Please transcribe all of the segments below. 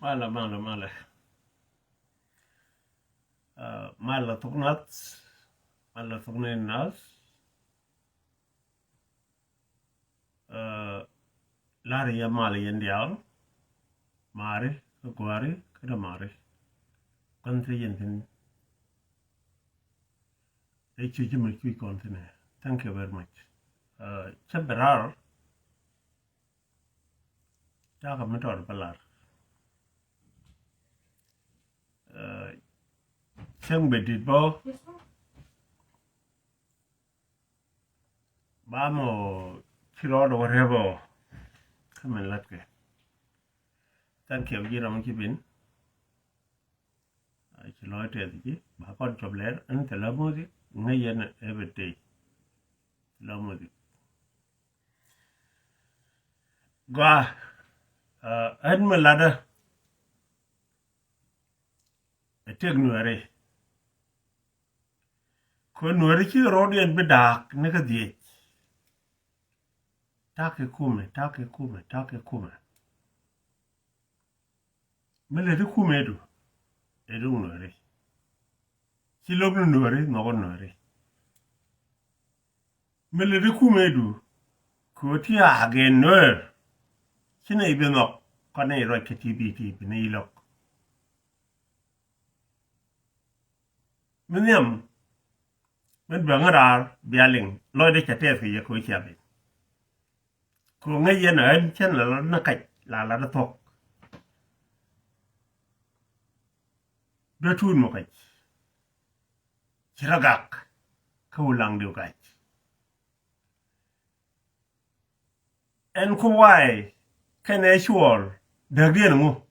Mala. Mala tugnat, mala tugnin nas. Lari ya mali yendial, mari, kuari, kada mari. Country yentin. Continue. Thank you very much. Chaberar, jaga metor balar. Cheng bedit bo, bamo chiro do whatever. Come and let go. Thank you, Jiram Kibin. I chilo it at the Bakon Chobler and the Lamuzi, Nayan every day. Lamuzi. Gua, Admiral Ladder. A tegnuary. Kunwarichi Rodian Bedak, Negadi. Take kume. Melody kumedu. Edunwari. She loved Nuari, no one Nuari. Melody kumedu. Kutia again, no. She may be not. Conne rockety beatty, Benilok. Minium. When Bangarar, Bialing, Lloyd Chatefi, Yakuchabi. Kungayan and channel Nakai, La talk. Betun Mokai. Chiragak, Kulang Dugai. And Kuwai, can I sure, the Gianu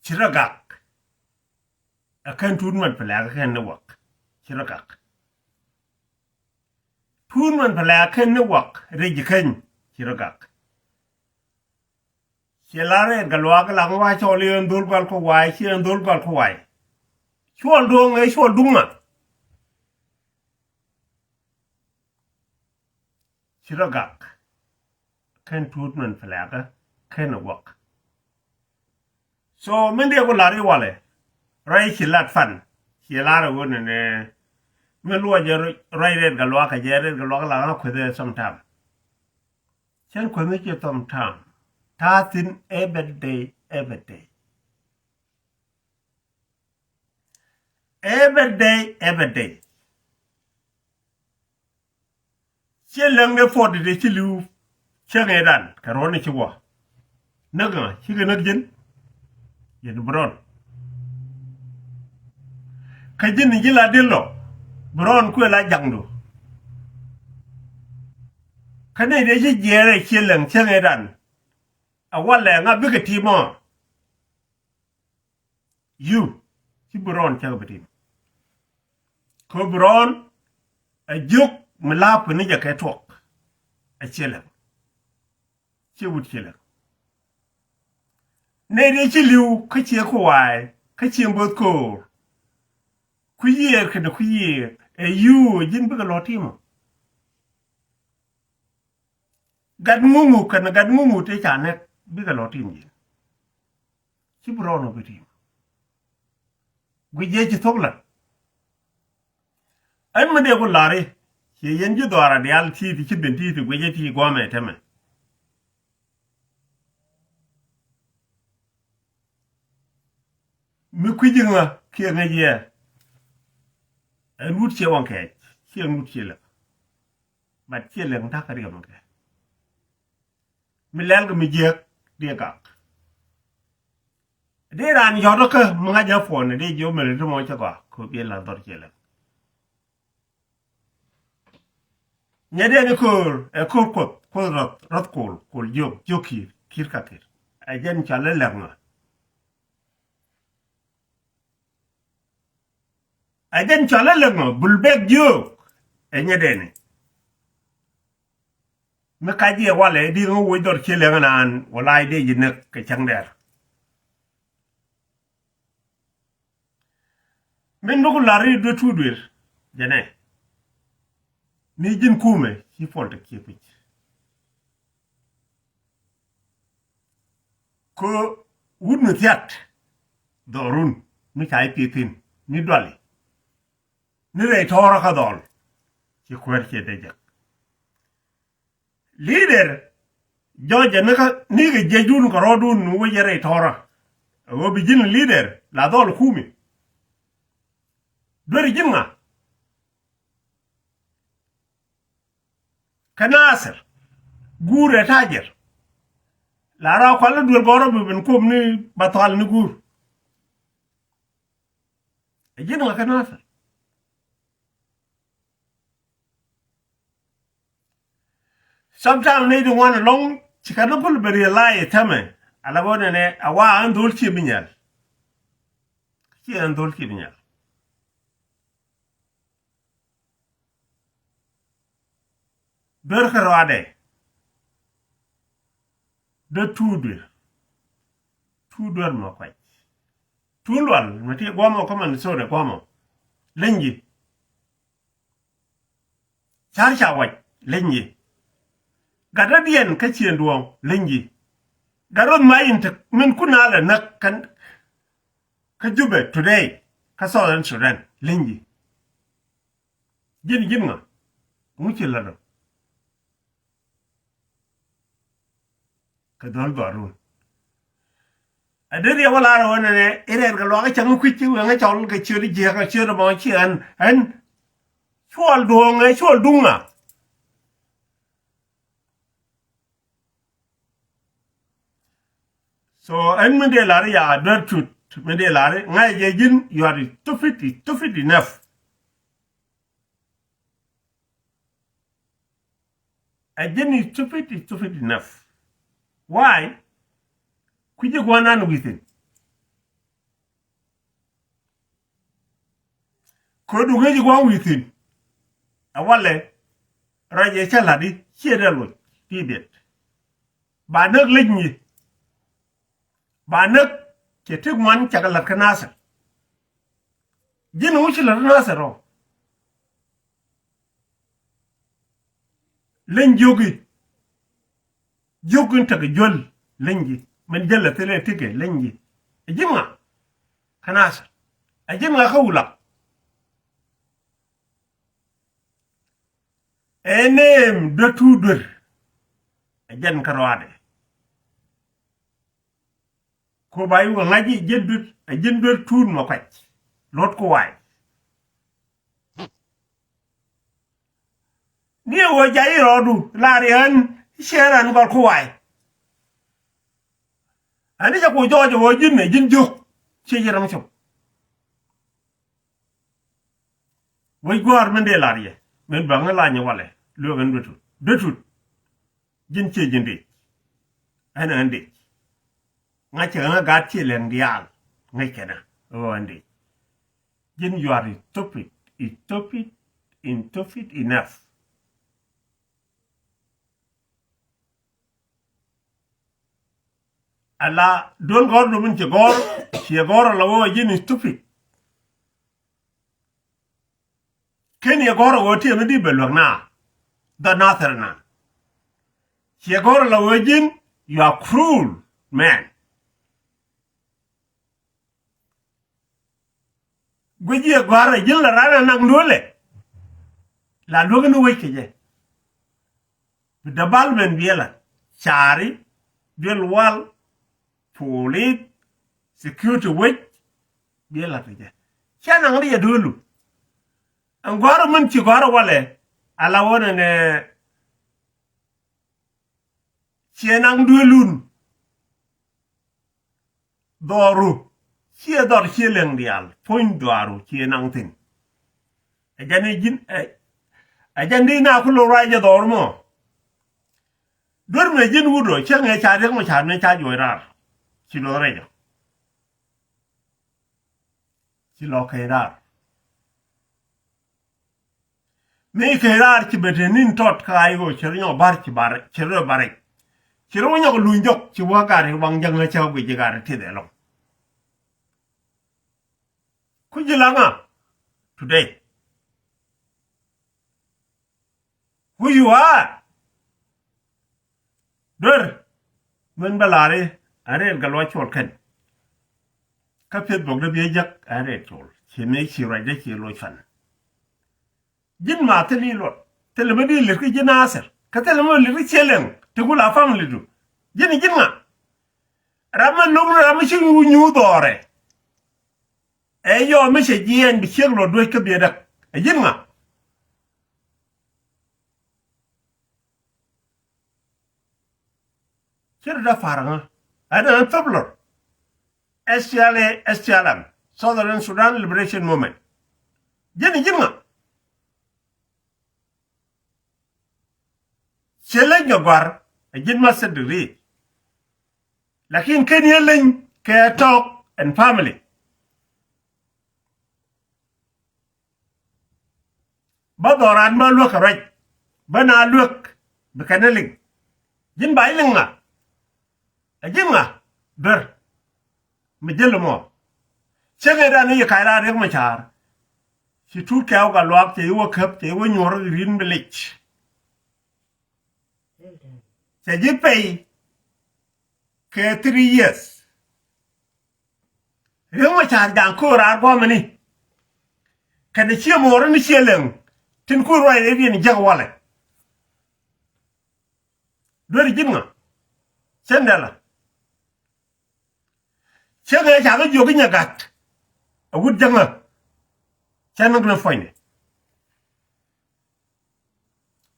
Chiragak. A cantonman Palaka can work. Chiragak. Toonman Palaka can work, Regican, Chiragak. Shelare Galwaka Langwa Choli and Dulgal Kawai, she and Dulgal Kawai. Shol dong a shol duma. Chiragak. Can Tootman Palaka can work. So Mindy Lari Wale. Right, she let fun. She lara wouldn't Melua right Galwaka, Jared Galwaka with her sometime. Shen could make you sometime. Tartin every day. Every day. She learned the 40 days to live. Changadan, Caroni Chiwa. Naga, she can again. Yen Bron. Kajin Gila Dillo. Bron Quilla Jangdo. Canadian Jerry Chilling Changadan. A one lang a big team. You, Bron Chagabatin. Cobron, a joke, Malap, when you can talk. A chiller. She would kill her. Nay, chill, Kachia Kawai, Kachim both cold. Queer, can a queer, a you, Jim Bigalotimo. Gad Mumu can a Gad Mumu take a neck, Bigalotimo. She brought over him. We get you tola. I'm a devil Larry. He enjoyed the Aradial tea, the chip and teeth, the widgety gourmet. Mukijinga, Kianga, and would she one cat, she and would chill. But chill and takarium. Milalga Mijak, dear cock. They ran Yodoka, Maja phone, a day you may little more could be a lot of killer. Neden a cool, rot cool, joki, kirkakir. I didn't challenge. I didn't challenge Bulbeg joke, and yet any. Makadia Wale didn't wait or kill an while I did in a kachang there. Mendo Larry do 2 days, Jane. Nijin Kume, he fought to keep it. ko wudnu tiat dorun mi chai pitin mi dwali ni re tora ka dol ci kwerche deja leader joje ni ga jejun ko rodun wo yere tora wo bijin leader la dol kumi dori jinga kanasir gure tajer la ra ko la dur goro ben kom ni batal ni gur jinga kanasir sometimes they don't want long chikano pul beri lai tame ala bona ne awa an dol chi binyal chi an dol chi binyal ber kharwade de tudur ma kwai tulwal mati gomo kaman so de gomo lenji char chawai lenji gada diyan kaciyen duwan lenji garon mayin ta min kuna la na kan ka jube today ka sauran sudan lenji gin nga muke lado ka dol barun adere wala ra wana ne ere ga lo ga chang ku chi nga chol ga chiri je ga chiri mo chi an chol duong ai chol dunga so en mende lare ya advertut mende lare ngai je jin you are stupid enough again is stupid enough why kuje gwana no within ko du ngi gwan within awale raje chaladi chedelo tibet ba nak leñi ba nak ke tigman chagala kanasa jinu wuci la nasa ro len jogun taga jol lenji man jalla tele tike lenji ejima kanasa ejima khawla enem de tudur ejen karwade ko bayu ngaji jeddut jendul tun mo kwaj lot ko way ni wo jayi rodu lari han sheran gol ko way ani ja ko jojo wo jinne jinjo ci yaram ci way gor men de lari men ba nga lañu wale lo gan dutut jin ci jindi ana andi nga ci nga gatti len dial nga kena o andi jin you are stupid enough ala don gor do min ci gor la wo jin stupid ken ye gor wo ti mi di belok na the northern ci gor la wo jin you are cruel man gwaji ya gwara jin la rana nang dole la logan wake je da balmen biela chari del wal police security wake biela je chana ngri ya dulu an gwara mun ci gwara wale ala wona ne chenang dulun doru chia dor chieleng dial point doaru chienang tin ajani jin ajandi na kulo raja dormo dorme jin wudo chenge cha de mo cha ne cha joirar chilo rejo chilo kairar me kairar ci betenin tot kai go chirnyo bar ci bar chiro bare chiro nyo lunjok ci wagare wangjang na cha go jigare tidelo Kujilanga today. Who you are? Dur, men balare are ga lo chol kan ka pet bok da be jak are chol che me chi ra de chi lo fan jin ma te li lo te le me di le ki jina aser ka te le mo le ki chelen te gula family du jin ma raman no ram chi nyu dore e yo me che jien bi chelo do ka be da jin ma Kira da faranga ada tablo SPLM Southern Sudan Liberation Movement jeni jinga chele nyogwar jin ma sedri lakin ken yelen ke talk and family badoran ma luok raj bana luok bekaneling jin bailinga ajinga ber mejelomo chege da ni kaira rek machar si tu kaw ga lwak te wo kap te wo nyor rin belich se je pay ke 3 years rek machar dan ko ra go mani kan chi mo ro ni cheleng tin ku roi re ni jag wala do ri jinga sendala chege ja ga jogi nyagat agud janga chana gna foine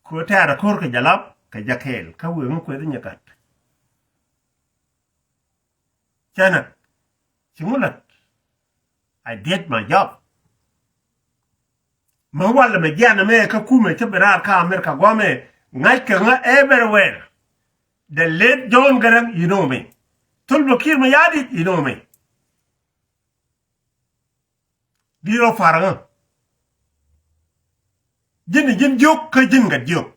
ko tara kor ka jalab ka jakel ka wen ko de nyagat chana simulat I did my job ma wala me jana me ka kume te berar ka America gwame ngai ka nga everywhere the late John Garang you know me Tulbo kir me yadi you know me Diro faranga jin jok ka jin ga jok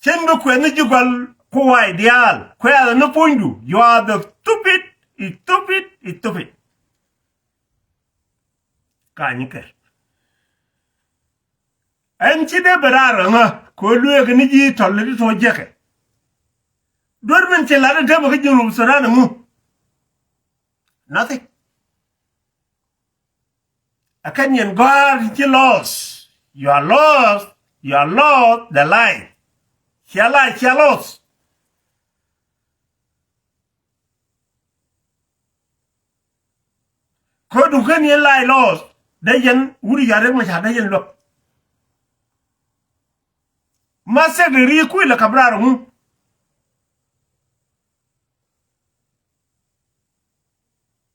chen do ko na jugal ko wa ideal ko ya no pondu you are the stupid ka ni ke en chi de beraranga ko luwe ni ji tolle to jeke dormen che la de ba ka jinu sarana mu nothing Akanyan God you lost. You are lost the line. Chia lost. Ko du kan yen lie lost. Dayan wuri yare ma sha dayan lo. Ma se de ri ku la kabrar mu.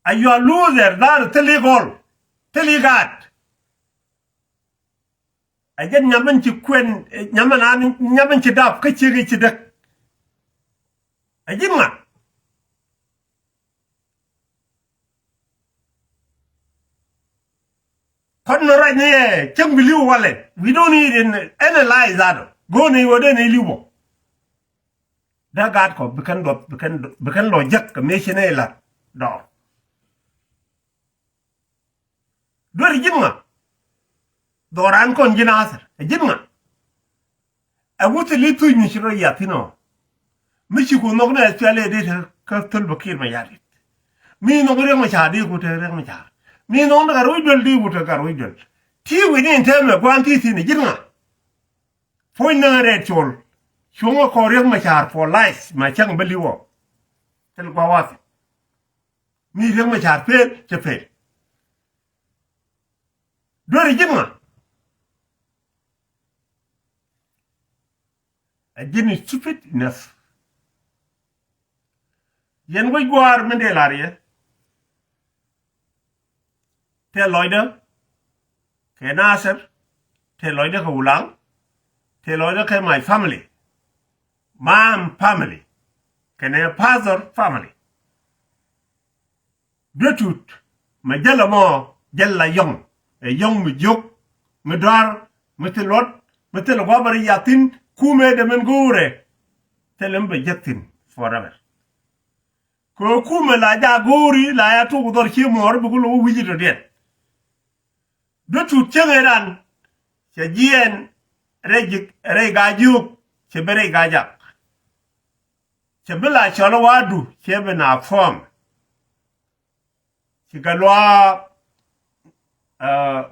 Ayu a loser dar telegol. Teligat ajen nyaman ci kwen nyaman ci daf ka ci ci dek ajin ma kon no right ne chang biliu wale we don't need in analyze that go ne wode ne liwo da gat ko bekan lo jak ka mechine la do Dori jinga doran kon jina asar jinga awuti litu ni shiro yatino michi ko no na tale de ka tul bakir ma yari mi no gore ma chadi ko te ma cha mi no na ro dol di wuta ka ro dol ti wi ni teme kwanti ti ni jinga foi na re chol shungo ko re ma cha for life ma chang beliwo tel kwa wat mi re ma cha pe che pe Dori jinga Ajin is stupid enough Yen way gwar mende larie Te loida Ke Nasser Te loida ka ulang Te loida ke my family Mom family Ke ne father family Dutut Ma jala mo Jala yong Yong mi jok mi dar mi telot mi tel gwabari yatin kume de men gore telem be jetin forever ko kume la ja gori la ya to dor chi mor bu lo wiji do den do tu chengeran che jien rejik re gajuk che bere gajak Chabila chola wadu chebe na form chikalwa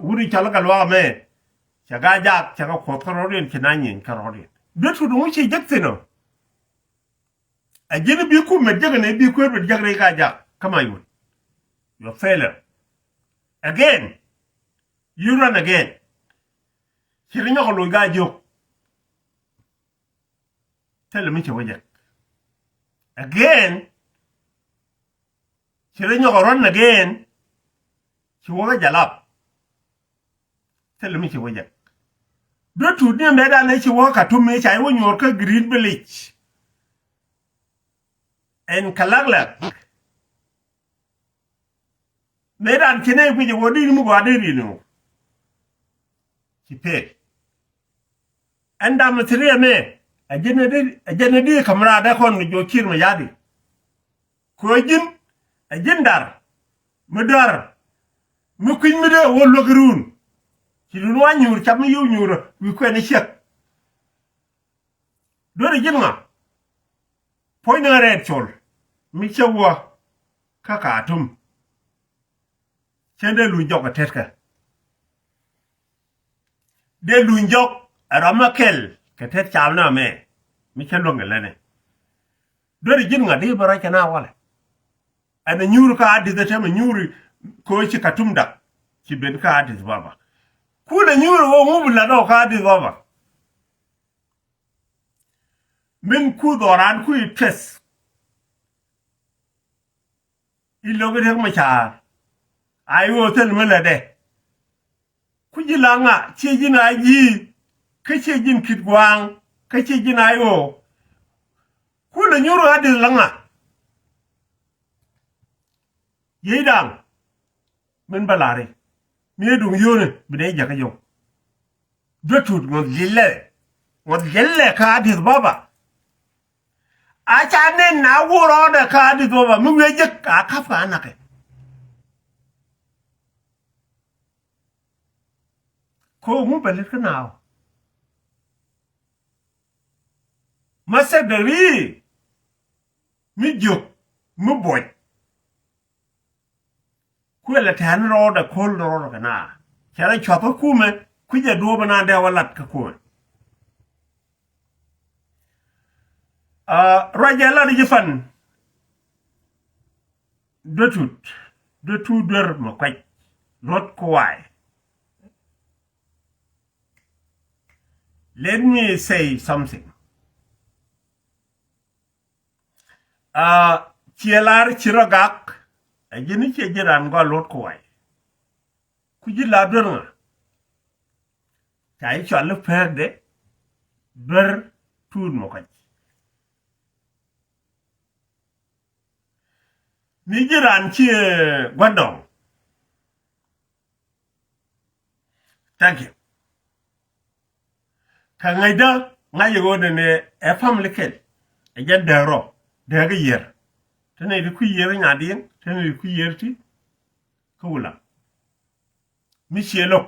wuri chola kalwa me chaga jak chaga khotrorin chinanyin karorin betu dum chi jaktino ajini bi ku me jaga ne bi ku be jaga ka jak kama you your failure again you run again chirinyo ko lo ga jok tell me chawajak again chirinyo ko run again chiwaga jalap tell me chawajak betu ni me da ne chiwaga tumme chai wo nyor ka green village en kalagla medan kene bije wodi mu gwadiri no kipe anda materiya me ajene di kamra da kon jo kirma yadi ko jin ajindar mudar mu kuñ mi de wollo grun ci lu wa ñur cham yu ñur wi ko ne chek do de jinma poina red chol mi chewa kaka tum chende lu jok tetka de lu jok ramakel ke tet cham na me mi chelo ngale do de jinga de bara kana wala ana nyuru ka adi da tama nyuru ko ci katum da ci ben ka adi baba ku da nyuru wo mu bula do ka adi baba min ku doran ku tes ilogo de ma cha ayo tel mala de ku jilanga ci jina ji ka ce jin kitgwang ka ce jina yo ku da nyuru adi langa yidang min balare mi dum yone bide jaka yo dotut ngod gelle ka adi baba acha ne na wuro da ka adi baba mu weje ka kafa nake ko mu bele kana masadari mi jok mu boy kuela tan ro da kol ro kana chara chapa kume kuje do bana da walat ka kume rajala di jefan dotu der ma kwaj rot ko wai let me say something chielar chirogak ajini che jiran go lot ko wai ku ji la dornga tai chal perde ber tun mo kaj ni jiran chi gwadong thank you ka ngaida ngaye go ne e family ken e jadde ro de ga yer tane di ku yer ngadien tane di ku yerti ko wala michelo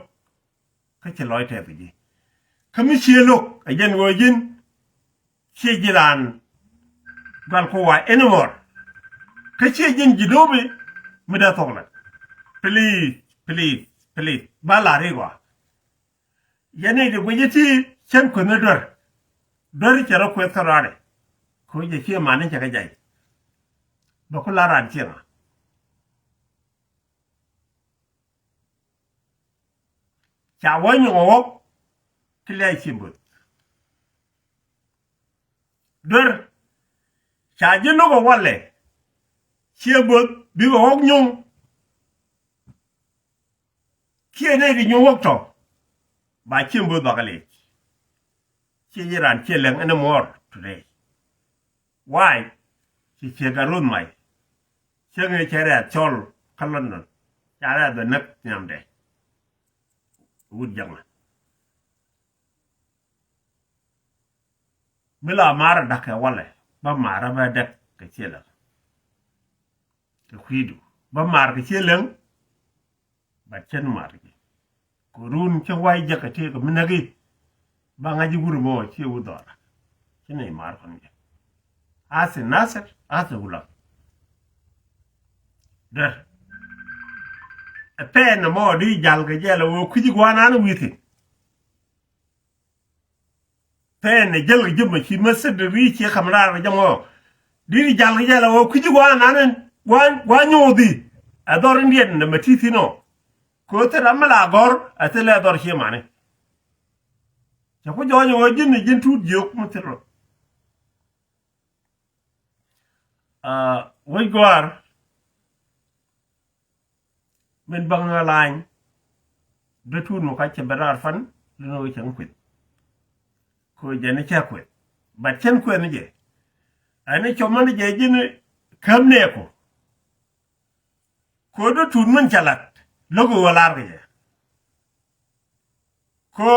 ka ci loy te bi ka michelo a jen go jin ci jiran gal ko wa anymore ka ci jin jidobe mi da tokla please bala rewa yene de go yiti chen ko na dor ci ra ko tarare ko je ci manin ka jai ba ko laran ci ma cha wonyo wo klai chimbu dor cha jino go wale chimbu bi go nyung kiene di nyung to ba chimbu ba kale chi yiran cheleng anymore today why chi chegarun mai chenge chere chol kalon chara da nak nyamde wud jangla mila mara daka wale ba mara ba dak ka chela ka kwidu ba mara ka cheleng ba chen mara ki kurun che wai jaka te ka minagi ba ngaji guru mo che udora chine mar kon ase Nasser ase Gulam der pen mo di jal ga jela wo kuji gwana na witi pen jel ga jëm ci masad ri ci xamra ra jango di jal ga jela wo kuji gwana na wa nyodi ador ndien na matiti no ko te ramala gor atele ador ci mane ci ko joño wo jinn tut jok mutero way gwar men banga lañ betul mo kacce berar fan no ci kwit ko jene ci kwit ba chen ko ne je ane ci man je jine kamne ko do tun man chalat logo wala re ko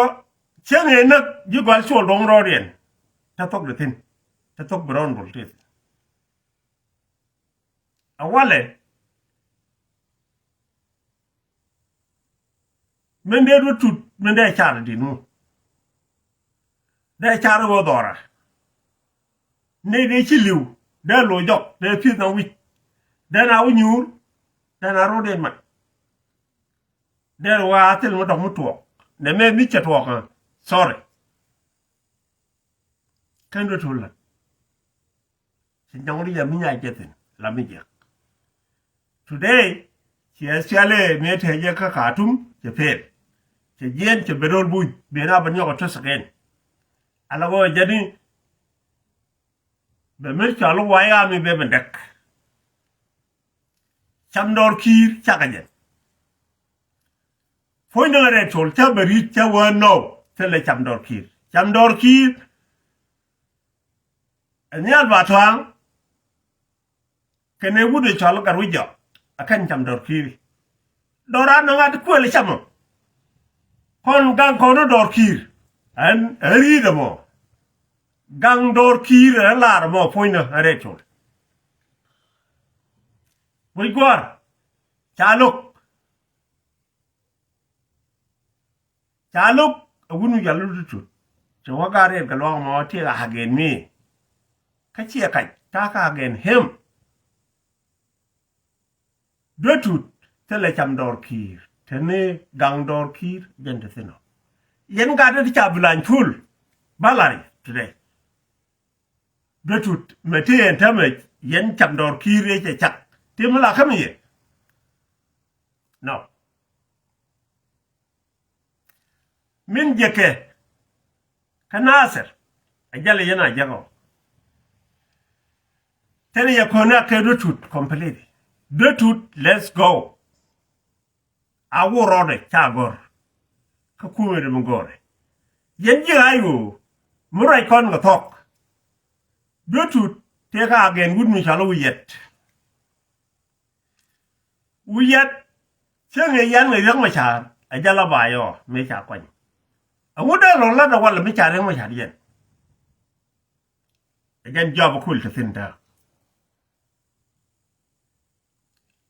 chene nak jigwal so dong ro rien ta tok de tin ta tok brown bol tes awale men de do tut men de char di nu de char go dora ne de ci liw de lo jok de pi na wi de na wu ñuur de na ro den mat de wa tel mo dox mu tok ne me mi ci tok sorry kan do tul la ci ñangri ya mi ñay jetin la mi je today ci asiale me te je ka katum ci fel ci jien ci bedol buñ be na ba ñoko to sagen ala go jadi be me ci alu waya mi be ndek cham ndor kir chakaje foi na re tol cha bari cha wano tele cham ndor kir anyal batwang kene wude chalo garujo akan cham ndor kir dora no ngat ko le chamo kon gang kono dor kir an ri de mo gang dor kir la mo foi na re tol voi gwar chaluk agunu jalu tu so wagare ga lo mo ti ga hagen mi kachi ka ta ka hagen hem dotut tele cham dor kir tene gang dor kir jende sino yen ga de cha bulan ful balari today dotut mete en tame yen cham dor kir ye chak timla khamiye no min jeke kanaser ajale yana jago tene ya kona ke dotut completely dotut let's go awurode chagor ka kumere mugore yen jigayu murai kon ga tok dotut te ka agen gud mi chalo wiyet chenge yan ngai yang ma cha ajala bayo me cha kwany awuda ro la da wala me cha reng ma cha yen again job kul ta finta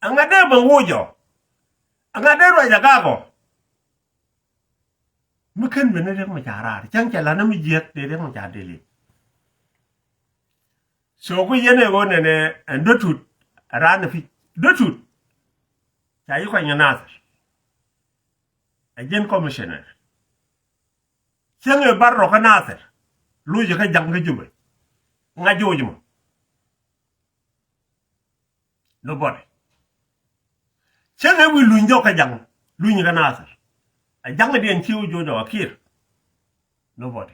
angade ba wojo angade ro ja gago muken me ne reng ma cha ra chang cha la na mi jet de reng ma cha de li so ku yene go ne ndotut ran fi dotut chayi kwa Nasser again commissioner chenge barro ka Nasser luje ka jang jube nga jojuma nobody chenge wi lunjo ka jang lunyi ka Nasser a jang den chiu jojo akir nobody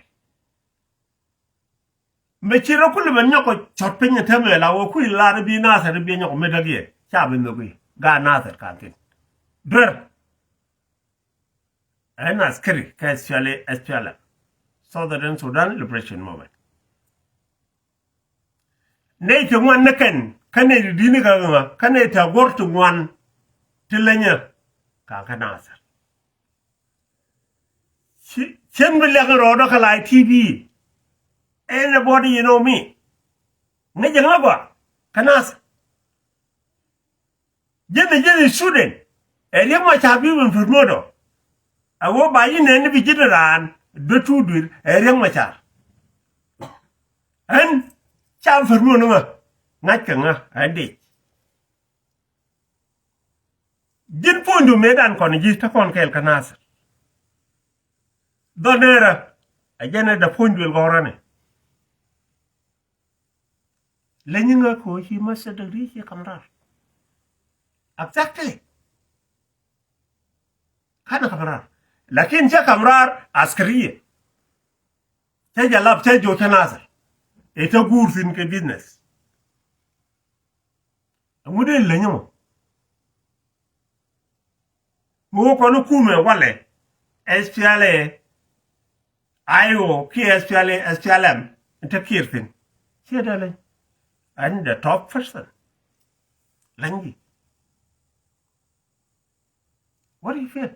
me chiro kulu ben nyoko chot penya teme la wo ku la bi Nasser bi nyoko medagie cha ben no bi ga Nasser kantin ber ana askari ka SPLA Southern Sudan Liberation Movement ne ke wan nakan kane dini ga kane ta gortu wan tilanya ka Nasser chen bi le ro do kala TV anybody you know me ne janga gwa Nasser jene student eliam ma chabi won furmodo awo bayi ne ni bijiran do tudur eliam ma cha en cha am fermo nga ngaj ka nga ade jin pondu medan kon ji ta kon kel kanas donera ajana da pondu el gorane lenyinga ko shi masa da rishi kamrar exactly kana kamrar lakin ja kamrar askariye ta jalab ta jo kanasa eta gurfin ke business amude lenyo mo ko no kume wale SPLA ayo ki SPLA SPLM ta kirfin shi da len and the top person langi what do you feel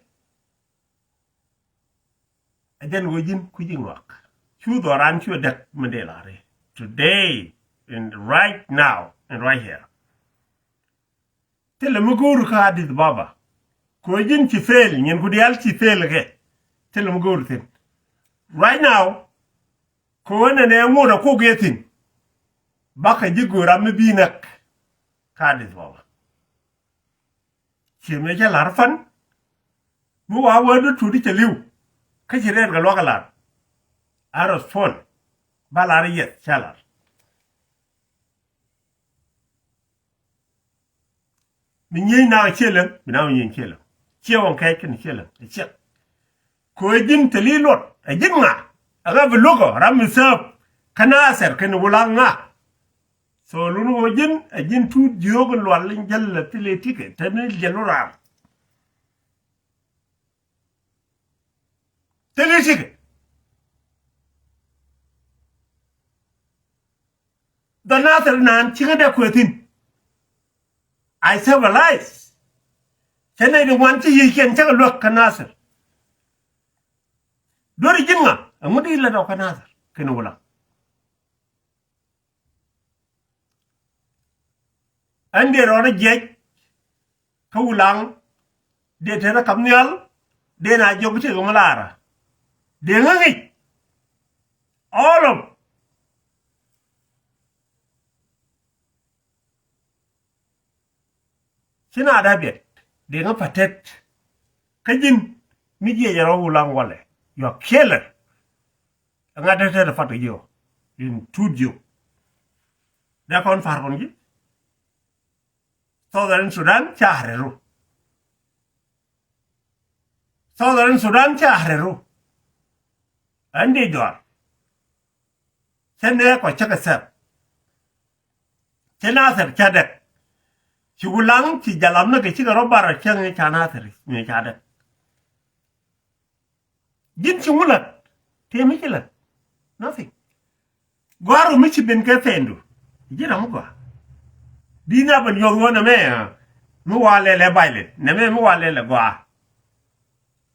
and then wajin kujin wak chu doran chu dak mandelare today and right now and right here tell muguru ka hadith baba ko jin ci fail ñen ko dial ci fail ke tell muguru tin right now ko wona ne ngona ko getin baka jigora mi bi nak ka hadith baba ci me ja larfan mu wa wadu tudi ci liw ka ci reer ga lokalat aros phone balare yet chalar min yi na chelen min na yin chelen chewon kai kin chelen che ko jin talilot ajin nga aga blogo ram sab kana ser kin wulanga so lunu ajin tu diogo lwal jalla tele tike tan jeluram tele tike donater nan chingada kwetin I civilize. Can I want to you can take a look canasser? Dori jinga, a mudi let of canasser, Kenula. And they're on a jet, Koulang, they tell a camnial, then I joke to Malara. They hung it. All of Sina dabet de nga patet kajin mi je yaro ulang wale yo killer nga dete da fatu yo in tudio da kon far kon gi Southern Sudan chahreru andi jor sene ko chaka sap sena sar chadak ci wulang ci jalam na ke ci ga robara chen ni chana tari ni chada jin ci wulat te mi ci la nothing gwaru mi ci ben ke fendu jina mu gwa dina ban yo wona me mu wale le baile ne me mu wale le gwa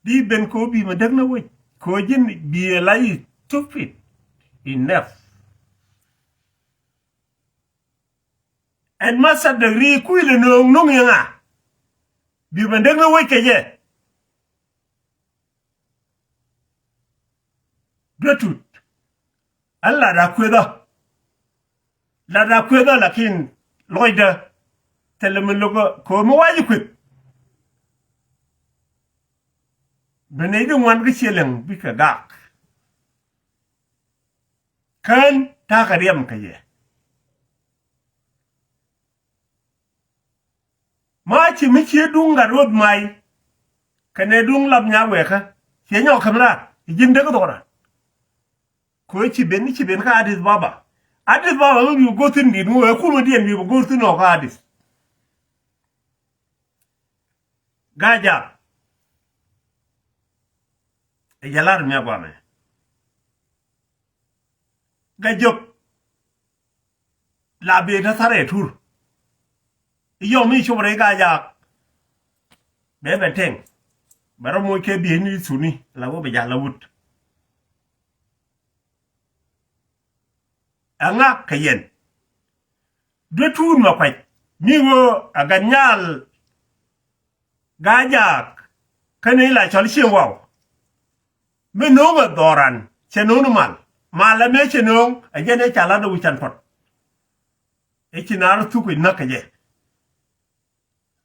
di ben ko bi ma dag na wo ko jin bi la yi stupid enough and masa degree kuile nong yanga bi bandeng na wai keje dotut alla da kweda lakin loida telemen logo ko mo waji kwet benay de wan ga cheleng bi ka gak kan ta ka riem kaje ma ci mi ci dunga road mai kane dung lab nya weka ci nyo kamra jin de ko dora ko ci ben ka adis baba wi go tin di mo ku mo dien wi go tin no ka adis gaja e jalar mi agwame gajok la be ta sare tur yo mi chobre ga ya be benteng baro mo ke bi ni suni la wo be ya la wut anga kayen de tur ma kwai mi wo aganyal ga ya kane la chol chen waw me no ga doran cheno no mal mala me cheno ajene chala do chan pot e kinar tu ku nakaje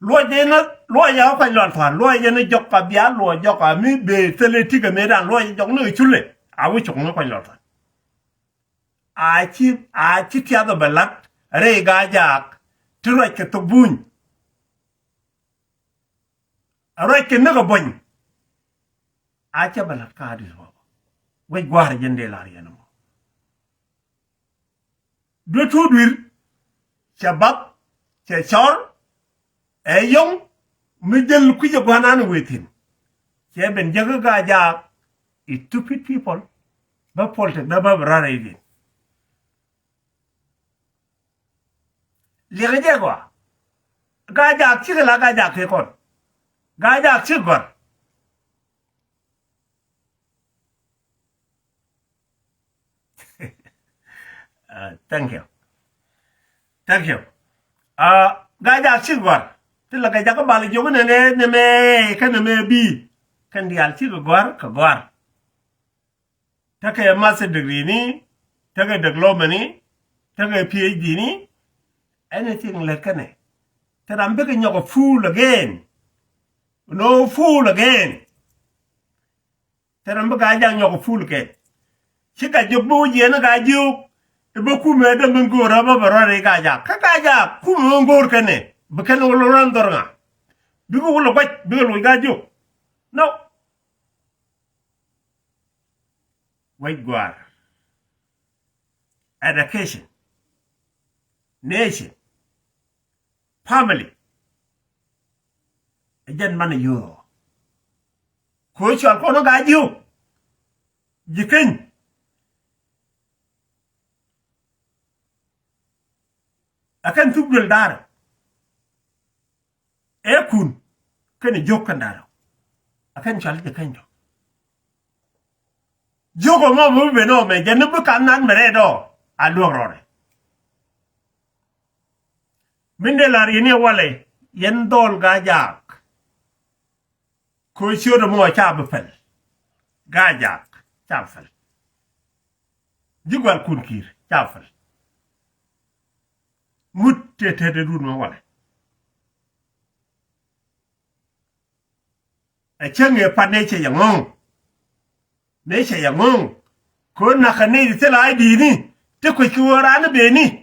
lo je na lo ya ko lon fan lo je na jokka biya lo jokka mi be seleti ga me dan lo jok no chulle a wi chok no ko lon fan a chi tia do balat re ga jak tro ke to bun ro ke na ga bon a cha balat ka di so we gwar jende la ya no do tu dir shabab che chor e yong mi jël ku je gwanan wetin che ben jaga ga ja stupid people ba polte da ba rara yi li ga gwa ga ja chi la ga ja ke kon ga ja chi gor thank you ga ja chi gor ti la ga ja ko bal jogo ne me kan me bi kan dial chi gor ka gor ta ka master degree ni ta ka diploma ni ta ka phd ni anything like ne ta ram be ka nyoko fool again no fool again ta ram be ga ja nyoko fool ke chi ka jobu je na ga ju e ba ku me da mun gora ba ba re ga ja ka ga ja ku mun gor ka ne ba kan lo ran dorga bi ko lo gwaj bi lo ga ju no wait gwar education nation family ejen man yo ko chal ko no ga ju jikin akan tubul dara e kun kan jokkan dara akan chal de kan jogo mo mo be no me jenu bu kan nan mere do alu rore minde la rini wale yen dol ga jak ko chodo mo cha bu fel ga jak cha fel jigwal kun kir cha fel mut te de dun mo wale e chenge pa ne che yang ne che yang ko na khane ti la di ni te ko ki wora na be ni